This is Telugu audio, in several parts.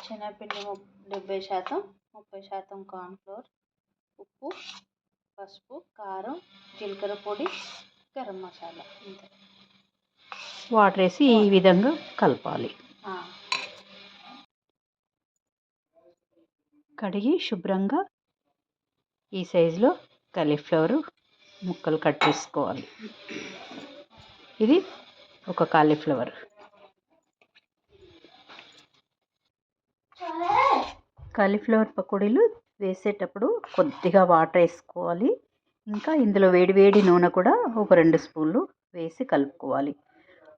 శనగపిండి 70%, 30% కార్న్‌ఫ్లోర్, ఉప్పు, పసుపు, కారం, జీలకర్ర పొడి, గరం మసాలా ఇంతే. వాటర్ వేసి ఈ విధంగా కలపాలి. కడిగి శుభ్రంగా ఈ సైజులో కాలీఫ్లవర్ ముక్కలు కట్ చేసుకోవాలి. ఇది ఒక కాలీఫ్లవర్. కాలీఫ్లవర్ పకోడీలు వేసేటప్పుడు కొద్దిగా వాటర్ వేసుకోవాలి. ఇంకా ఇందులో వేడి నూనె కూడా ఒక 2 స్పూన్లు వేసి కలుపుకోవాలి.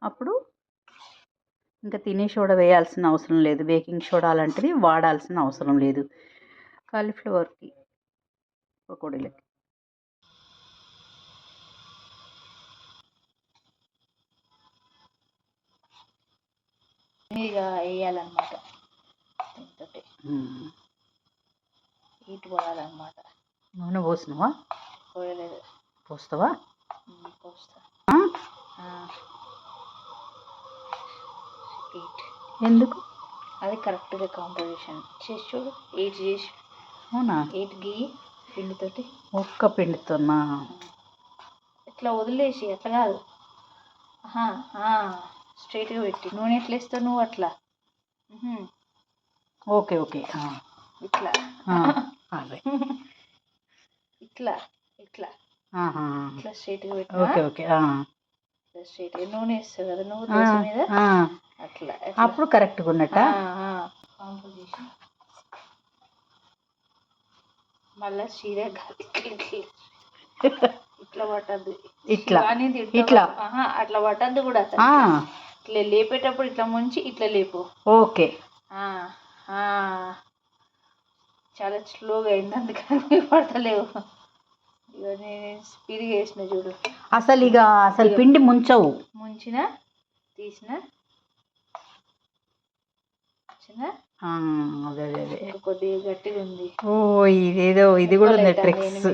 అప్పుడు ఇంకా తినే సోడా వేయాల్సిన అవసరం లేదు, బేకింగ్ సోడా అలాంటిది వాడాల్సిన అవసరం లేదు కాలీఫ్లవర్కి పకోడీలకి. ఇక వేయాలన్నమాట, దీంతో హీట్ పోయాలన్నమాట. నూనె పోసినావా? పోయలేదు. పోస్తావా? పోస్తా. ఎందుకు? అది కరెక్ట్గా కాంపోజిషన్ చేసి చూడు. 8 చేసి. అవునా? 8 గీ పిండితోటి. ఒక్క పిండితోనా? ఇట్లా వదిలేసి అట్లా కాదు, స్ట్రైట్గా పెట్టి. నూనె ఎట్లా వేస్తావు నువ్వు అట్లా? Okay okay. ఇట్లా ఇట్లా ఇట్లా ఇట్లా స్ట్రైట్గా పెట్టి. Okay okay. స్ట్రైట్గా నూనె వేస్తావు కదా నువ్వు దోశ మీద, అట్లా. అప్పుడు కరెక్ట్గా ఉన్నట్ట కాంపోజిషన్. మళ్ళీ చీర ఇట్లా పట్టద్దు, ఇట్లా ఇట్లా అట్లా పట్టద్దు కూడా. ఇట్లా లేపేటప్పుడు ఇట్లా ముంచి ఇట్లా లేపు. ఓకే. చాలా స్లోగా అయింది, అందుకని పడతలేవు. ఇక నేను స్పీడ్గా వేసిన చూడు. అసలు పిండి ముంచవు. ముంచిన తీసిన అదే కొద్దిగా గట్టిగా ఉంది. ఓ ఇదేదో ఇది కూడా ఉంది ట్రిక్స్.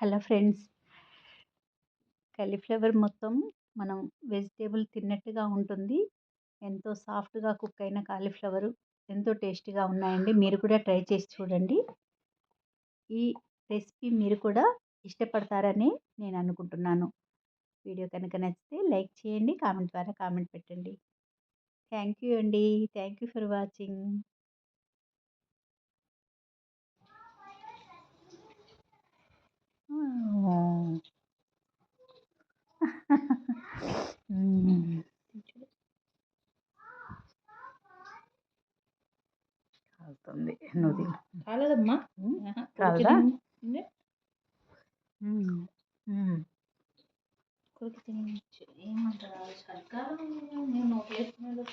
హలో ఫ్రెండ్స్, కాలీఫ్లవర్ మొత్తం మనం వెజిటేబుల్ తిన్నట్టుగా ఉంటుంది. ఎంతో సాఫ్ట్గా కుక్ అయిన కాలీఫ్లవర్ ఎంతో టేస్టీగా ఉన్నాయండి. మీరు కూడా ట్రై చేసి చూడండి. ఈ రెసిపీ మీరు కూడా ఇష్టపడతారని నేను అనుకుంటున్నాను. వీడియో కనుక నచ్చితే లైక్ చేయండి, కామెంట్ ద్వారా కామెంట్ పెట్టండి. థ్యాంక్ యూ అండి. Thank you for watching. కాలుతుంది నువ్వు కాలేదమ్మా. కాలదా? కొడుకు తినచ్చు ఏమంటారు చలికాలం నేను నోట్లో వేసుకునేది